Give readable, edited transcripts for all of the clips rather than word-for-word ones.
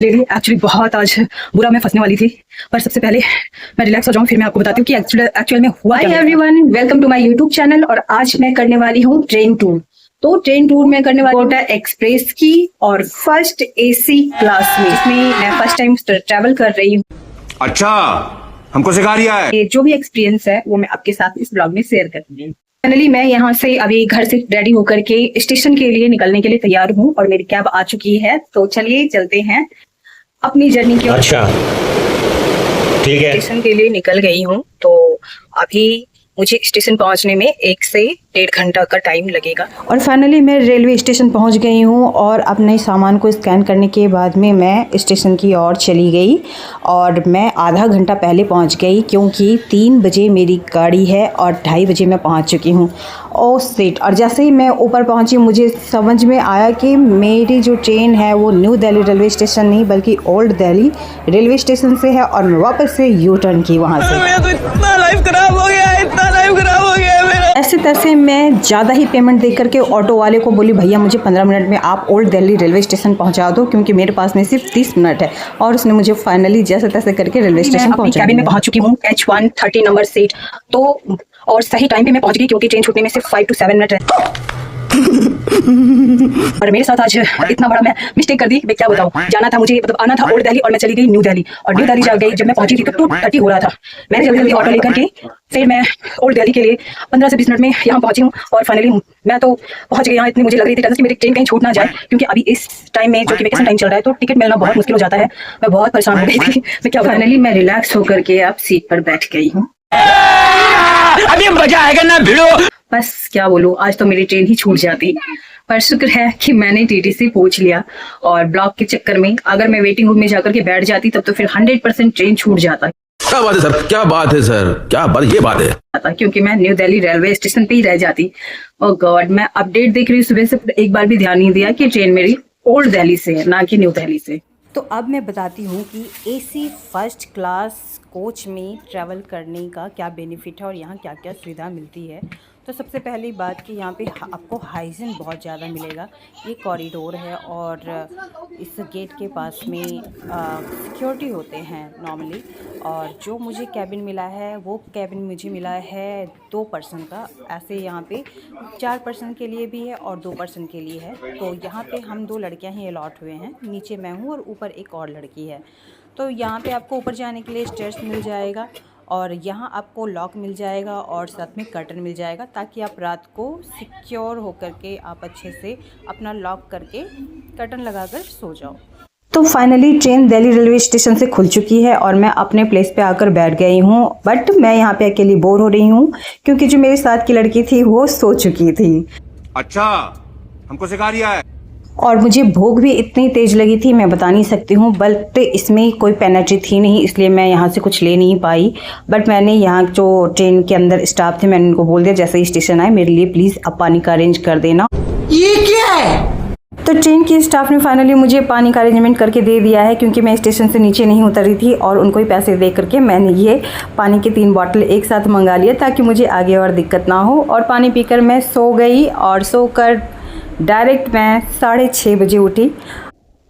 Actually बहुत आज बुरा मैं फंसने वाली थी, पर सबसे पहले मैं रिलैक्स हो जाऊं, फिर मैं आपको बताती हूँ कि एक्चुअल में हुआ क्या। Hi everyone, welcome to my YouTube channel. और आज मैं करने वाली हूँ ट्रेन टूर। तो ट्रेन टूर में करने वाली कोटा एक्सप्रेस की और फर्स्ट एसी क्लास में, जिसमें मैं फर्स्ट टाइम ट्रैवल कर रही हूँ। अच्छा, हमको सिखा रिया है। जो भी एक्सपीरियंस है वो मैं आपके साथ इस ब्लॉग में शेयर करती हूँ। फाइनली मैं यहाँ से अभी घर से रेडी होकर के स्टेशन के लिए निकलने के लिए तैयार हूँ और मेरी कैब आ चुकी है। तो चलिए चलते हैं अपनी जर्नी की। अच्छा ठीक है। स्टेशन के लिए निकल गई हूँ, तो अभी मुझे स्टेशन पहुंचने में 1 से 1.5 घंटा का टाइम लगेगा। और फाइनली मैं रेलवे स्टेशन पहुंच गई हूँ और अपने सामान को स्कैन करने के बाद में मैं स्टेशन की ओर चली गई और मैं आधा घंटा पहले पहुंच गई, क्योंकि 3 बजे मेरी गाड़ी है और 2:30 बजे मैं पहुंच चुकी हूँ। ओ सीट। और जैसे ही मैं ऊपर पहुंची मुझे समझ में आया कि मेरी जो ट्रेन है वो न्यू दिल्ली रेलवे स्टेशन नहीं बल्कि ओल्ड दिल्ली रेलवे स्टेशन से है और मैं वापस से यू टर्न की वहाँ से। मेरा तो इतना लाइफ खराब हो गया है, इतना लाइफ खराब हो गया है मेरा। ऐसे तैसे मैं ज़्यादा ही पेमेंट दे करके ऑटो वाले को बोली, भैया मुझे 15 मिनट में आप ओल्ड दिल्ली रेलवे स्टेशन पहुंचा दो, क्योंकि मेरे पास में सिर्फ 30 मिनट है। और उसने मुझे फाइनली जैसे तैसे करके रेलवे स्टेशन पहुंचा। कैबिन में पहुंच चुकी हूँ, H130 नंबर सीट। तो और सही टाइम पे मैं पहुंच गई, क्योंकि ट्रेन छूटने में सिर्फ 5 to 7 मिनट है। और मेरे साथ आज इतना बड़ा मैं मिस्टेक कर दी, मैं क्या बताऊं। जाना था मुझे, मतलब आना था ओल्ड दिल्ली और मैं चली गई न्यू दिल्ली। और न्यू दिल्ली जा गई, जब मैं पहुंची थी तो 2:30 हो रहा था। मैंने जल्दी जल्दी ऑटो लेकर के फिर मैं ओल्ड दिल्ली के लिए 15 से 20 मिनट में यहाँ पहुंची हूँ। और फाइनली मैं तो पहुंच गई यहाँ। इतनी मुझे लग रही थी कि मेरी ट्रेन कहीं छूट ना जाए, क्योंकि अभी इस टाइम में जो कि वेकेशन टाइम चल रहा है तो टिकट मिलना बहुत मुश्किल हो जाता है। मैं बहुत परेशान हो गई थी। मैं क्या फाइनली मैं रिलैक्स होकर के अब सीट पर बैठ गई हूँ। अभी मजा आएगा ना भिड़ो। बस क्या बोलूं, आज तो मेरी ट्रेन ही छूट जाती, पर शुक्र है कि मैंने टीटीसी पूछ लिया। और ब्लॉक के चक्कर में अगर मैं वेटिंग रूम में जाकर के बैठ जाती तब तो फिर 100% ट्रेन छूट जाता। क्या बात है सर, क्या बात है सर, क्या बात, ये बात है। क्योंकि मैं न्यू दिल्ली रेलवे स्टेशन पे ही रह जाती। ओह गॉड, मैं अपडेट देख रही हूँ सुबह से, एक बार भी ध्यान नहीं दिया कि ट्रेन मेरी ओल्ड दिल्ली से है ना कि न्यू दिल्ली से। तो अब मैं बताती हूँ कि एसी फर्स्ट क्लास कोच में ट्रैवल करने का क्या बेनिफिट है और यहाँ क्या क्या सुविधा मिलती है। तो सबसे पहली बात कि यहाँ पे आपको हाइजीन बहुत ज़्यादा मिलेगा। ये कॉरिडोर है और इस गेट के पास में सिक्योरिटी होते हैं नॉर्मली। और जो मुझे कैबिन मिला है वो कैबिन मुझे मिला है 2 पर्सन का। ऐसे यहाँ पे 4 पर्सन के लिए भी है और 2 पर्सन के लिए है। तो यहाँ पे हम 2 लड़कियाँ ही अलॉट हुए हैं, नीचे मैं हूँ और ऊपर एक और लड़की है। तो यहाँ पे आपको ऊपर जाने के लिए स्टेयर्स मिल जाएगा और यहाँ आपको लॉक मिल जाएगा और साथ में कर्टन मिल जाएगा, ताकि आप रात को सिक्योर होकर के आप अच्छे से अपना लॉक करके कर्टन लगाकर सो जाओ। तो finally train Delhi railway station से खुल चुकी है और मैं अपने प्लेस पे आकर बैठ गई हूँ। बट मैं यहाँ पे अकेली बोर हो रही हूँ, क्योंकि जो मेरे साथ की लड़की थी वो सो चुकी थी। अच्छा, हमको सिखा रिया है। और मुझे भूख भी इतनी तेज़ लगी थी मैं बता नहीं सकती हूँ। बट इसमें कोई पेनल्टी थी नहीं, इसलिए मैं यहाँ से कुछ ले नहीं पाई। बट मैंने यहाँ जो ट्रेन के अंदर स्टाफ थे मैंने उनको बोल दिया, जैसे ही स्टेशन आए मेरे लिए प्लीज़ अब पानी का अरेंज कर देना। ये क्या है? तो ट्रेन की स्टाफ ने फाइनली मुझे पानी का अरेंजमेंट करके दे दिया है, क्योंकि मैं स्टेशन से नीचे नहीं उतरी थी। और उनको ही पैसे दे करके मैंने ये पानी के 3 बॉटल एक साथ मंगा लिया, ताकि मुझे आगे और दिक्कत ना हो। और पानी पीकर मैं सो गई और सोकर डायरेक्ट मैं 6:30 बजे उठी।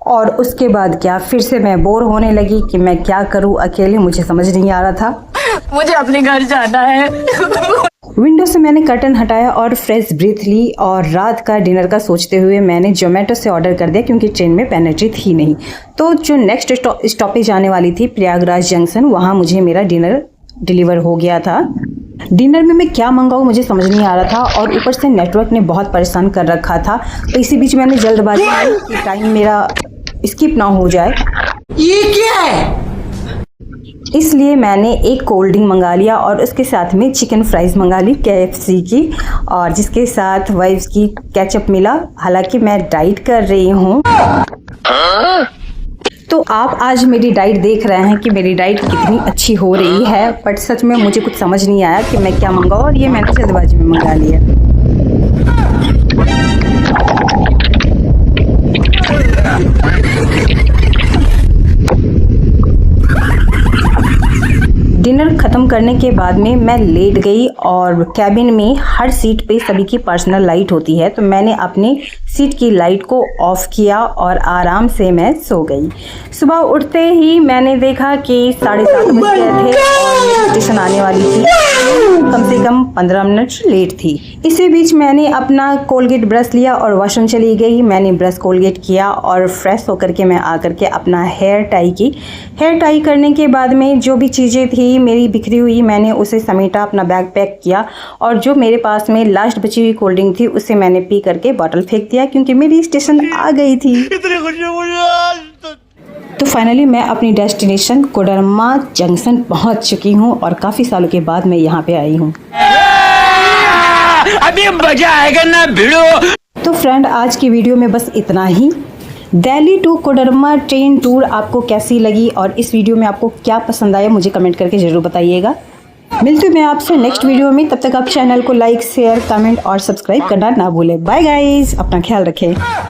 और उसके बाद क्या, फिर से मैं बोर होने लगी कि मैं क्या करूं अकेले, मुझे समझ नहीं आ रहा था। मुझे अपने घर जाना है। विंडो से मैंने कर्टन हटाया और फ्रेश ब्रीथ ली और रात का डिनर का सोचते हुए मैंने जोमेटो से ऑर्डर कर दिया, क्योंकि ट्रेन में पेनल्टी थी नहीं। तो जो नेक्स्ट स्टॉपेज आने वाली थी प्रयागराज जंक्शन, वहाँ मुझे मेरा डिनर डिलीवर हो गया था। डिनर में मैं क्या मंगाऊँ मुझे समझ नहीं आ रहा था और ऊपर से नेटवर्क ने बहुत परेशान कर रखा था। तो इसी बीच मैंने जल्दबाजी में कि टाइम मेरा स्किप ना हो जाए, ये क्या है? इसलिए मैंने एक कोल्ड ड्रिंक मंगा लिया और उसके साथ में चिकन फ्राइज मंगा ली KFC की, और जिसके साथ वाइव्स की केचप मिला। हालांकि मैं डाइट कर रही हूँ। तो आप आज मेरी डाइट देख रहे हैं कि मेरी डाइट कितनी अच्छी हो रही है। बट सच में मुझे कुछ समझ नहीं आया कि मैं क्या मंगाऊँ, और ये मैंने जल्दबाजी में मंगा लिया। डिनर ख़त्म करने के बाद में मैं लेट गई और कैबिन में हर सीट पे सभी की पर्सनल लाइट होती है, तो मैंने अपने सीट की लाइट को ऑफ किया और आराम से मैं सो गई। सुबह उठते ही मैंने देखा कि 7:30 बज गए थे और स्टेशन आने वाली थी। कम से कम 15 मिनट लेट थी। इसी बीच मैंने अपना कोलगेट ब्रश लिया और वॉशरूम चली गई। मैंने ब्रश कोलगेट किया और फ्रेश होकर के मैं आकर के अपना हेयर टाई की। हेयर टाई करने के बाद में जो भी चीज़ें थी मेरी बिखरी हुई, मैंने उसे समेटा, अपना बैग पैक किया और जो मेरे पास में लास्ट बची हुई कोल्ड ड्रिंक थी उसे मैंने पी करके बॉटल फेंक दिया क्योंकि मेरी स्टेशन आ गई थी। तो फाइनली मैं अपनी डेस्टिनेशन कोडरमा जंक्शन पहुंच चुकी हूं और काफ़ी सालों के बाद मैं यहां पे आई हूं। अभी मजा आएगा ना भिड़ो। तो फ्रेंड, आज की वीडियो में बस इतना ही। Delhi to Koderma train tour आपको कैसी लगी और इस वीडियो में आपको क्या पसंद आया मुझे कमेंट करके ज़रूर बताइएगा। मिलती हूँ मैं आपसे नेक्स्ट वीडियो में। तब तक आप चैनल को लाइक, शेयर, कमेंट और सब्सक्राइब करना ना भूलें। बाय गाइस, अपना ख्याल रखें।